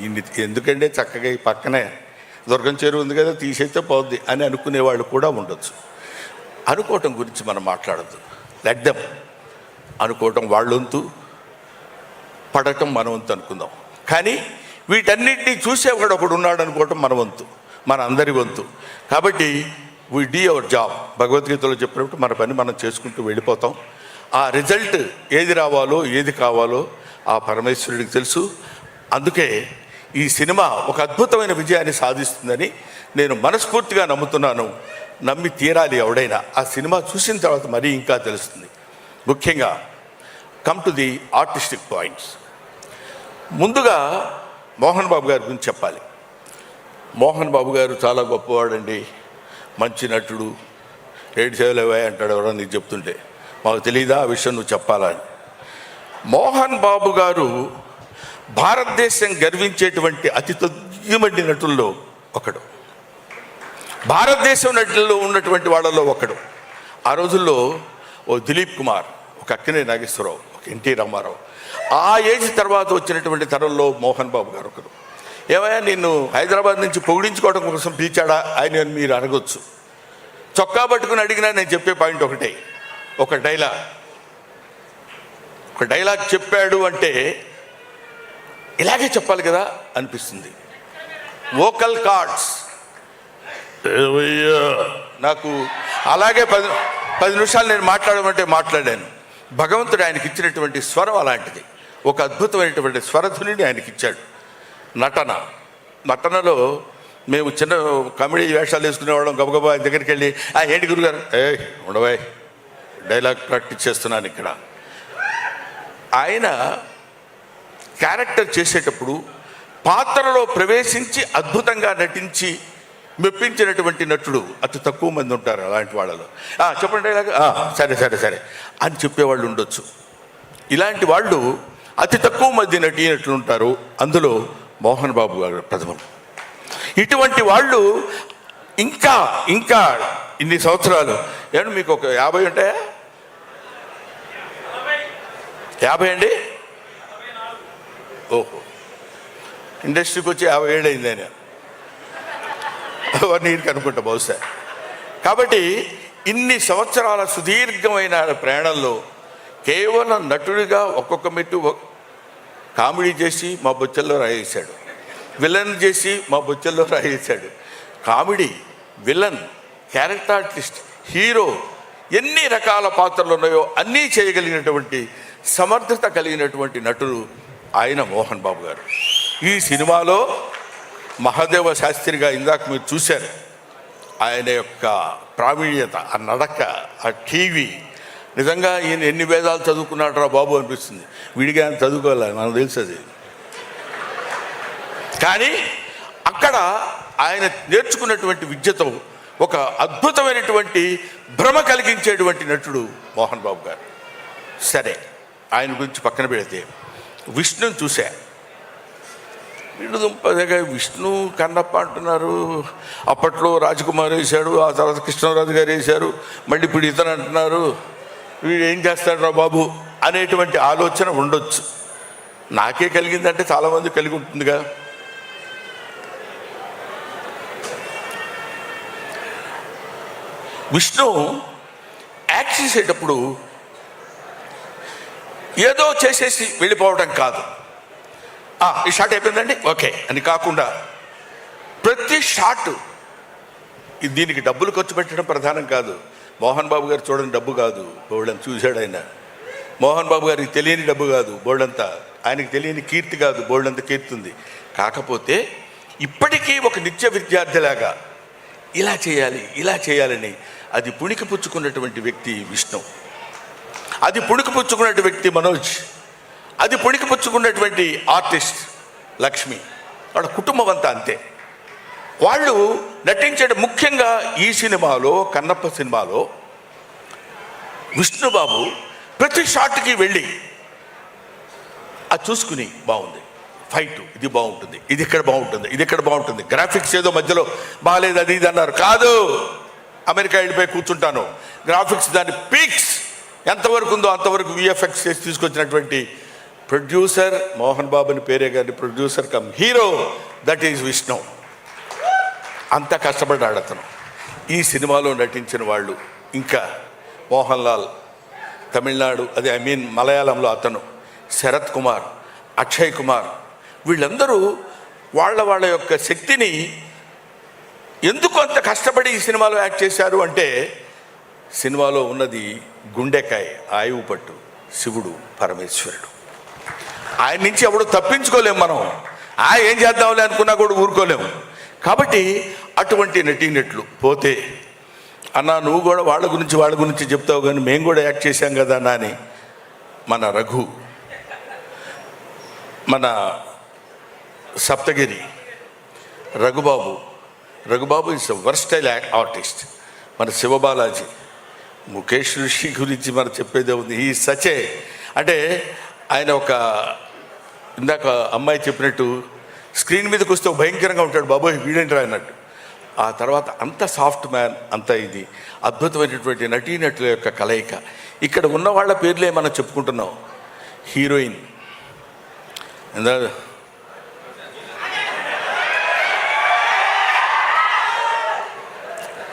ఇన్ని ఎందుకంటే చక్కగా ఈ పక్కనే దుర్గం చెరువు ఉంది కదా, తీసేస్తే పోద్ది అని అనుకునేవాళ్ళు కూడా ఉండొచ్చు. అనుకోవటం గురించి మనం మాట్లాడద్దు. లెట్ దెమ్ అనుకోవటం వాళ్ళ వంతు, పడటం మన వంతు అనుకుందాం. కానీ వీటన్నిటినీ చూసేవాడు ఒకడు ఉన్నాడు అనుకోవటం మన వంతు, మన అందరి వంతు. కాబట్టి వీ డీ అవర్ జాబ్. భగవద్గీతలో చెప్పినప్పుడు మన పని మనం చేసుకుంటూ వెళ్ళిపోతాం. ఆ రిజల్ట్ ఏది రావాలో ఏది కావాలో ఆ పరమేశ్వరుడికి తెలుసు. అందుకే ఈ సినిమా ఒక అద్భుతమైన విజయాన్ని సాధిస్తుందని నేను మనస్ఫూర్తిగా నమ్ముతున్నాను. నమ్మి తీరాలి ఎవడైనా. ఆ సినిమా చూసిన తర్వాత మరీ ఇంకా తెలుస్తుంది. ముఖ్యంగా come to the artistic points. ముందుగా మోహన్ బాబు గారి గురించి చెప్పాలి. మోహన్ బాబు గారు చాలా గొప్పవాడండి, మంచి నటుడు. ఏడు సేవలేవా అంటాడు ఎవరో నీకు చెప్తుంటే. మాకు తెలియదా ఆ విషయం, నువ్వు చెప్పాలని. మోహన్ బాబు గారు భారతదేశం గర్వించేటువంటి అతి తొమ్మిది నటుల్లో ఒకడు. భారతదేశం నటుల్లో ఉన్నటువంటి వాళ్ళలో ఒకడు. ఆ రోజుల్లో ఓ దిలీప్ కుమార్, ఒక అక్కినే నాగేశ్వరరావు, ఒక ఎన్టీ రామారావు, ఆ ఏజ్ తర్వాత వచ్చినటువంటి తరంలో మోహన్ బాబు గారు ఒకరు. ఏమయ్యా నిన్ను హైదరాబాద్ నుంచి పొగిడించుకోవడం కోసం పిలిచాడా ఆయన మీరు అడగొచ్చు. చొక్కా పట్టుకుని అడిగినా నేను చెప్పే పాయింట్ ఒకటే, ఒక డైలాగ్ చెప్పాడు అంటే ఇలాగే చెప్పాలి కదా అనిపిస్తుంది. వోకల్ కార్డ్స్ నాకు అలాగే 10 నిమిషాలు నేను మాట్లాడమంటే మాట్లాడాను. భగవంతుడు ఆయనకి ఇచ్చినటువంటి స్వరం అలాంటిది. ఒక అద్భుతమైనటువంటి స్వరధునిని ఆయనకి ఇచ్చాడు. నటనలో మేము చిన్న కామెడీ వేషాలు వేసుకునేవాళ్ళం. గబగబా ఆయన దగ్గరికి వెళ్ళి ఏంటి గురుగారు, ఉండవాయ్ డైలాగ్ ప్రాక్టీస్ చేస్తున్నాను ఇక్కడ. ఆయన క్యారెక్టర్ చేసేటప్పుడు పాత్రలో ప్రవేశించి అద్భుతంగా నటించి మెప్పించినటువంటి నటుడు అతి తక్కువ మంది ఉంటారు. అలాంటి వాళ్ళలో చెప్పండి డైలాగ్, సరే అని చెప్పేవాళ్ళు ఉండొచ్చు. ఇలాంటి వాళ్ళు అతి తక్కువ మంది నటులు ఉంటారు. అందులో మోహన్ బాబు గారు ప్రథమం. ఇటువంటి వాళ్ళు ఇంకా ఇన్ని సంవత్సరాలు ఏమంటే మీకు ఒక 50 ఉంటాయా? 50 అండి? ఓహో, ఇండస్ట్రీకి వచ్చి 50 ఏళ్ళు అయింది ఆయన. నీకు అనుకుంటా బహుశా. కాబట్టి ఇన్ని సంవత్సరాల సుదీర్ఘమైన ప్రయాణంలో కేవలం నటుడిగా ఒక్కొక్క మెట్టు కామెడీ చేసి మా బొచ్చల్లో రాయేశాడు, విలన్ చేసి మా బొచ్చల్లో రాయేశాడు. Comedy, villain, character artist, hero, ఎన్ని రకాల పాత్రలు ఉన్నాయో అన్నీ చేయగలిగినటువంటి సమర్థత కలిగినటువంటి నటుడు ఆయన మోహన్ బాబు గారు. ఈ సినిమాలో మహాదేవ శాస్త్రిగా ఇందాక మీరు చూశారు. ఆయన యొక్క ప్రావీణ్యత, ఆ నడక, ఆ టీవీ, నిజంగా ఈయన ఎన్ని వేదాలు చదువుకున్నాడు రా బాబు అనిపిస్తుంది. విడిగా ఆయన చదువుకోవాలి, మనకు తెలుసు అది. కానీ అక్కడ ఆయన నేర్చుకున్నటువంటి విద్యతో ఒక అద్భుతమైనటువంటి భ్రమ కలిగించేటువంటి నటుడు మోహన్ బాబు గారు. సరే, ఆయన గురించి పక్కన పెడితే విష్ణుని చూశా. దుంపదగా విష్ణు కన్నప్ప అంటున్నారు. అప్పట్లో రాజకుమార్ వేశాడు, ఆ తర్వాత కృష్ణరాజు గారు వేశారు, మళ్ళీ ఇప్పుడు ఇతను అంటున్నారు. వీడు ఏం చేస్తాడు రా బాబు అనేటువంటి ఆలోచన ఉండొచ్చు. నాకే కలిగిందంటే చాలామంది కలిగి ఉంటుందిగా. విష్ణు యాక్ట్ చేసేటప్పుడు ఏదో చేసేసి వెళ్ళిపోవడం కాదు, ఈ షాట్ అయిపోయిందండి ఓకే అని కాకుండా ప్రతి షాట్, దీనికి డబ్బులు ఖర్చు పెట్టడం ప్రధానం కాదు. మోహన్ బాబు గారు చూడని డబ్బు కాదు, బోల్డంత చూశాడు ఆయన. మోహన్ బాబు గారికి తెలియని డబ్బు కాదు బోల్డంతా, ఆయనకి తెలియని కీర్తి కాదు బోల్డంత కీర్తి ఉంది. కాకపోతే ఇప్పటికీ ఒక నిత్య విద్యార్థిలాగా ఇలా చేయాలని అది పుణికిపుచ్చుకున్నటువంటి వ్యక్తి విష్ణు, అది పుణికిపుచ్చుకున్నటువంటి వ్యక్తి మనోజ్, అది పుణికిపుచ్చుకున్నటువంటి ఆర్టిస్ట్ లక్ష్మి, వాళ్ళ కుటుంబం అంతా అంతే. వాళ్ళు నటించే ముఖ్యంగా ఈ సినిమాలో, కన్నప్ప సినిమాలో విష్ణుబాబు ప్రతి షాట్కి వెళ్ళి అది చూసుకుని బాగుంది, ఫైట్ ఇది బాగుంటుంది, ఇది ఇక్కడ బాగుంటుంది, గ్రాఫిక్స్ ఏదో మధ్యలో బాగాలేదు అది ఇది అన్నారు. కాదు, అమెరికా వెళ్ళిపోయి కూర్చుంటాను, గ్రాఫిక్స్ దాని పీక్స్ ఎంతవరకు ఉందో అంతవరకు విఎఫ్ఎక్స్ చేసి తీసుకొచ్చినటువంటి ప్రొడ్యూసర్ మోహన్ బాబుని పేరే కానీ producer come hero that is Vishnu. అంత కష్టపడ్డాడు అతను. ఈ సినిమాలో నటించిన వాళ్ళు ఇంకా మోహన్ లాల్ తమిళనాడు, అదే మలయాళంలో అతను, శరత్ కుమార్, అక్షయ్ కుమార్, వీళ్ళందరూ వాళ్ళ యొక్క శక్తిని ఎందుకు అంత కష్టపడి ఈ సినిమాలో యాక్ట్ చేశారు అంటే, సినిమాలో ఉన్నది గుండెకాయ, ఆయువు పట్టు, శివుడు పరమేశ్వరుడు. ఆయన నుంచి ఎవడు తప్పించుకోలేము మనం. ఏం చేద్దాంలే అనుకున్నా కూడా ఊరుకోలేము. కాబట్టి అటువంటి నటీనట్లు పోతే, అన్నా నువ్వు కూడా వాళ్ళ గురించి చెప్తావు కానీ మేము కూడా యాక్ట్ చేశాం కదా అన్నా అని మన రఘు, మన Saptagiri Raghubabu is versatile artist. మన శివబాలాజీ, ముఖేష్ ఋషి గురించి మనం చెప్పేదే ఉంది. ఈ సచే అంటే ఆయన ఒక ఇందాక అమ్మాయి చెప్పినట్టు స్క్రీన్ మీదకి వస్తే భయంకరంగా ఉంటాడు, బాబోయ్ వీడేంట్రా అన్నట్టు. ఆ తర్వాత అంత సాఫ్ట్ మ్యాన్, అంత ఇది అద్భుతమైనటువంటి నటీనటుల యొక్క కలయిక. ఇక్కడ ఉన్న వాళ్ళ పేర్లే మనం చెప్పుకుంటున్నాం. హీరోయిన్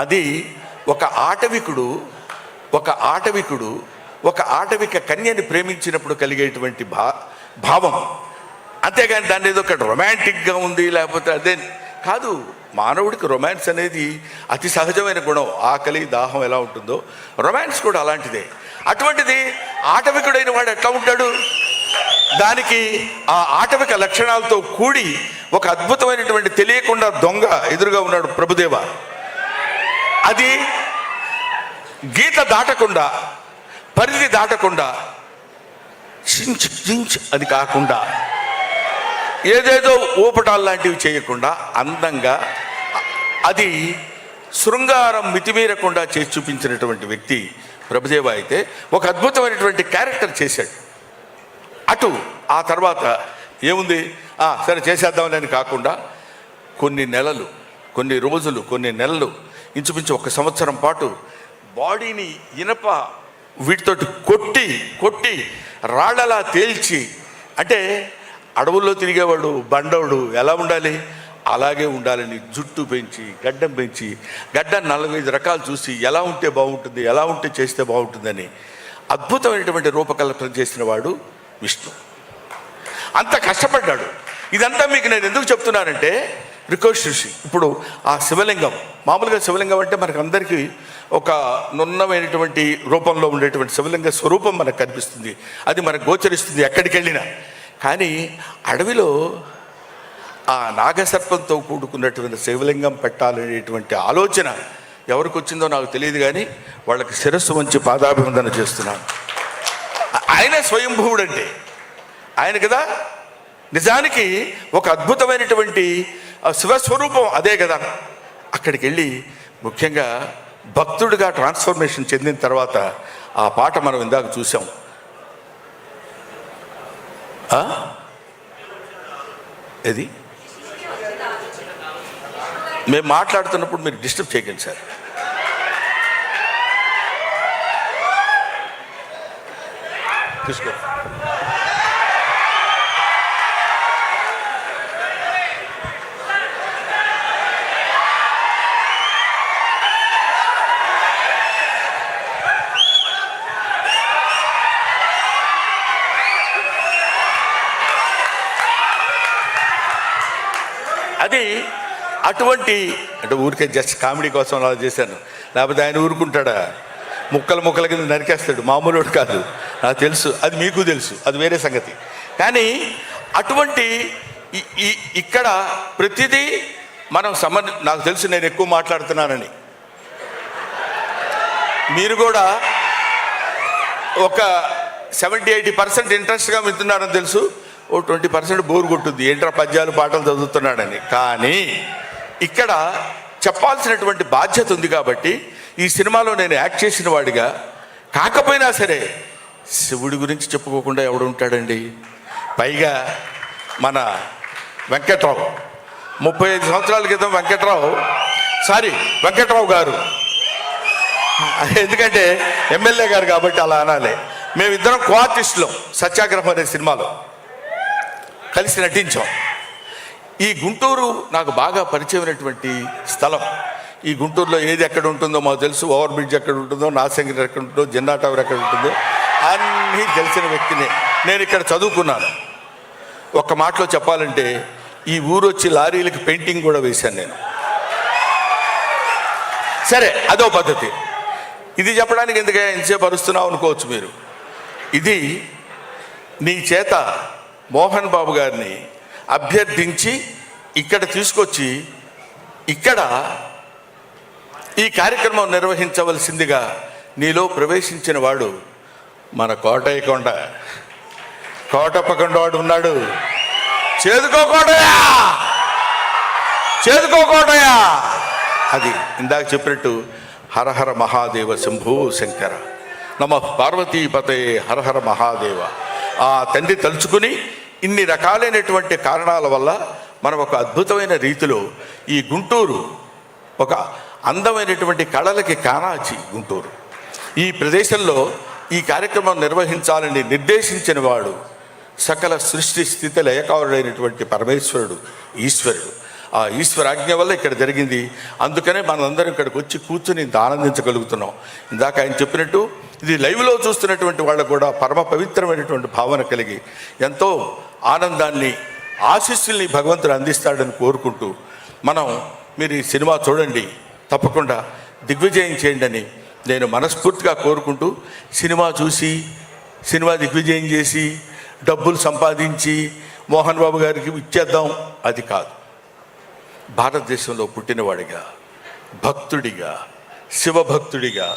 అది ఒక ఆటవిక కన్యని ప్రేమించినప్పుడు కలిగేటువంటి భావం. అంతేగాని దాన్ని ఏదో ఒక రొమాంటిక్గా ఉంది లేకపోతే అదే కాదు. మానవుడికి రొమాన్స్ అనేది అతి సహజమైన గుణం. ఆకలి దాహం ఎలా ఉంటుందో రొమాన్స్ కూడా అలాంటిదే. అటువంటిది ఆటవికుడైన వాడు ఎట్లా ఉంటాడు? దానికి ఆ ఆటవిక లక్షణాలతో కూడి ఒక అద్భుతమైనటువంటి తెలియకుండా దొంగ ఎదురుగా ఉన్నాడు ప్రభుదేవ. అది గీత దాటకుండా, పరిధి దాటకుండా, చించ్ అది కాకుండా, ఏదేదో ఊపటాలు లాంటివి చేయకుండా అందంగా, అది శృంగారం మితిమీరకుండా చేసి చూపించినటువంటి వ్యక్తి ప్రభుదేవ. అయితే ఒక అద్భుతమైనటువంటి క్యారెక్టర్ చేశాడు. అటు ఆ తర్వాత ఏముంది, సరే చేసేద్దామని కాకుండా కొన్ని నెలలు, కొన్ని రోజులు, కొన్ని నెలలు, ఇంచుమించు 1 సంవత్సరం పాటు బాడీని ఇనప వీటితోటి కొట్టి రాళ్ళలా తేల్చి, అంటే అడవుల్లో తిరిగేవాడు బండవుడు ఎలా ఉండాలి అలాగే ఉండాలని జుట్టు పెంచి, గడ్డం పెంచి, గడ్డం 45 రకాలు చూసి ఎలా ఉంటే బాగుంటుంది, ఎలా ఉంటే చేస్తే బాగుంటుందని అద్భుతమైనటువంటి రూపకల్పన చేసిన వాడు విష్ణు. అంత కష్టపడ్డాడు. ఇదంతా మీకు నేను ఎందుకు చెప్తున్నానంటే, రికోష్ ఋషి ఇప్పుడు ఆ శివలింగం, మామూలుగా శివలింగం అంటే మనకు అందరికీ ఒక నున్నమైనటువంటి రూపంలో ఉండేటువంటి శివలింగ స్వరూపం మనకు కనిపిస్తుంది, అది మనకు గోచరిస్తుంది ఎక్కడికి వెళ్ళినా. కానీ అడవిలో ఆ నాగసర్పంతో కూడుకున్నటువంటి శివలింగం పెట్టాలనేటువంటి ఆలోచన ఎవరికి వచ్చిందో నాకు తెలియదు, కానీ వాళ్ళకి శిరస్సు వంచి పాదాభివందన చేస్తున్నాను. ఆయన స్వయంభువుడు అంటే ఆయన కదా. నిజానికి ఒక అద్భుతమైనటువంటి శివస్వరూపం అదే కదా. అక్కడికి వెళ్ళి ముఖ్యంగా భక్తుడిగా ట్రాన్స్ఫర్మేషన్ చెందిన తర్వాత ఆ పాట మనం ఇందాక చూసాం. ఇది మేము మాట్లాడుతున్నప్పుడు మీరు డిస్టర్బ్ చేయకండి సార్. తీసుకో. అది అటువంటి అంటే ఊరికే జస్ట్ కామెడీ కోసం అలా చేశాను, లేకపోతే ఆయన ఊరుకుంటాడా? ముక్కల కింద నరికేస్తాడు, మామూలు కాదు. నాకు తెలుసు, అది మీకు తెలుసు, అది వేరే సంగతి. కానీ అటువంటి ఇక్కడ ప్రతిదీ మనం నాకు తెలుసు నేను ఎక్కువ మాట్లాడుతున్నానని. మీరు కూడా ఒక 70-80% ఇంట్రెస్ట్గా వింటున్నారని తెలుసు. 20% బోర్ కొట్టుద్ది, ఏంట్రా పద్యాలు పాటలు చదువుతున్నాడని. కానీ ఇక్కడ చెప్పాల్సినటువంటి బాధ్యత ఉంది కాబట్టి ఈ సినిమాలో నేను యాక్ట్ చేసిన వాడిగా కాకపోయినా సరే శివుడి గురించి చెప్పుకోకుండా ఎవడు ఉంటాడండి? పైగా మన వెంకట్రావు 35 సంవత్సరాల క్రితం వెంకట్రావు గారు, ఎందుకంటే ఎమ్మెల్యే గారు కాబట్టి అలా అనాలి. మేమిద్దరం కో ఆర్టిస్టులం సత్యాగ్రహం అనే సినిమాలో కలిసి నటించాం. ఈ గుంటూరు నాకు బాగా పరిచయమైనటువంటి స్థలం. ఈ గుంటూరులో ఏది ఎక్కడ ఉంటుందో మాకు తెలుసు. ఓవర్ బ్రిడ్జ్ ఎక్కడ ఉంటుందో, నాసంగిరి ఎక్కడ ఉంటుందో, జిన్నా టవర్ ఎక్కడ ఉంటుందో అన్నీ తెలిసిన వ్యక్తిని. నేను ఇక్కడ చదువుకున్నాను. ఒక్క మాటలో చెప్పాలంటే ఈ ఊరు వచ్చి లారీలకి పెయింటింగ్ కూడా వేశాను నేను. సరే, అదో పద్ధతి. ఇది చెప్పడానికి ఎందుకే ఎంతసేపు అరుస్తున్నావు అనుకోవచ్చు మీరు. ఇది నీ చేత మోహన్ బాబు గారిని అభ్యర్థించి ఇక్కడ తీసుకొచ్చి ఇక్కడ ఈ కార్యక్రమం నిర్వహించవలసిందిగా నీలో ప్రవేశించిన వాడు మన కోటయ్యకొండ. కోటప్పకొండ వాడు ఉన్నాడు. చేదుకోకోటయా, చేదుకోకోటయా. అది ఇందాక చెప్పినట్టు హరహర మహాదేవ శంభో శంకర నమ పార్వతీపతే హరహర మహాదేవ. ఆ తండ్రి తలుచుకుని ఇన్ని రకాలైనటువంటి కారణాల వల్ల మనం ఒక అద్భుతమైన రీతిలో ఈ గుంటూరు ఒక అందమైనటువంటి కళలకి కానాచి గుంటూరు. ఈ ప్రదేశంలో ఈ కార్యక్రమం నిర్వహించాలని నిర్దేశించిన వాడు సకల సృష్టి స్థితి లయకారుడైనటువంటి పరమేశ్వరుడు, ఈశ్వరుడు. ఆ ఈశ్వరాజ్ఞ వల్ల ఇక్కడ జరిగింది. అందుకనే మనందరం ఇక్కడికి వచ్చి కూర్చుని ఆనందించగలుగుతున్నాం. ఇందాక ఆయన చెప్పినట్టు ఇది లైవ్లో చూస్తున్నటువంటి వాళ్ళకు కూడా పరమ పవిత్రమైనటువంటి భావన కలిగి ఎంతో ఆనందాన్ని, ఆశీస్సుల్ని భగవంతుడు అందిస్తాడని కోరుకుంటూ మీరు ఈ సినిమా చూడండి, తప్పకుండా దిగ్విజయం చేయండి అని నేను మనస్ఫూర్తిగా కోరుకుంటూ, సినిమా చూసి సినిమా దిగ్విజయం చేసి డబ్బులు సంపాదించి మోహన్ బాబు గారికి ఇచ్చేద్దాం అది కాదు. భారతదేశంలో పుట్టినవాడిగా, భక్తుడిగా, శివభక్తుడిగా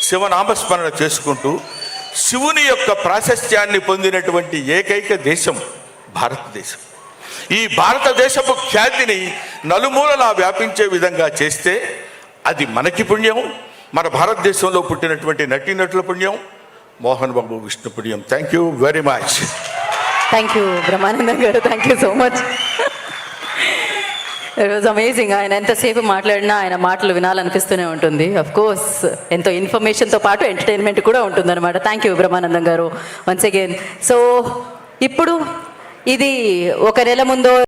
శివనామస్మరణ చేసుకుంటూ శివుని యొక్క ప్రాశస్త్యాన్ని పొందినటువంటి ఏకైక దేశం భారతదేశం. ఈ భారతదేశపు ఖ్యాతిని నలుమూలలా వ్యాపించే విధంగా చేస్తే అది మనకి పుణ్యం, మన భారతదేశంలో పుట్టినటువంటి నటీనటుల పుణ్యం, మోహన్ బాబు విష్ణు పుణ్యం. Thank you very much. Thank you Brahmanandam garu, thank you so much. It was amazing. ఆయన ఎంతసేపు మాట్లాడినా ఆయన మాటలు వినాలనిపిస్తూనే ఉంటుంది. అఫ్ కోర్స్ ఎంతో ఇన్ఫర్మేషన్తో పాటు ఎంటర్టైన్మెంట్ కూడా ఉంటుందన్నమాట. థ్యాంక్ యూ బ్రహ్మానందం గారు వన్స్ అగైన్. సో ఇప్పుడు ఇది ఒక నెల ముందో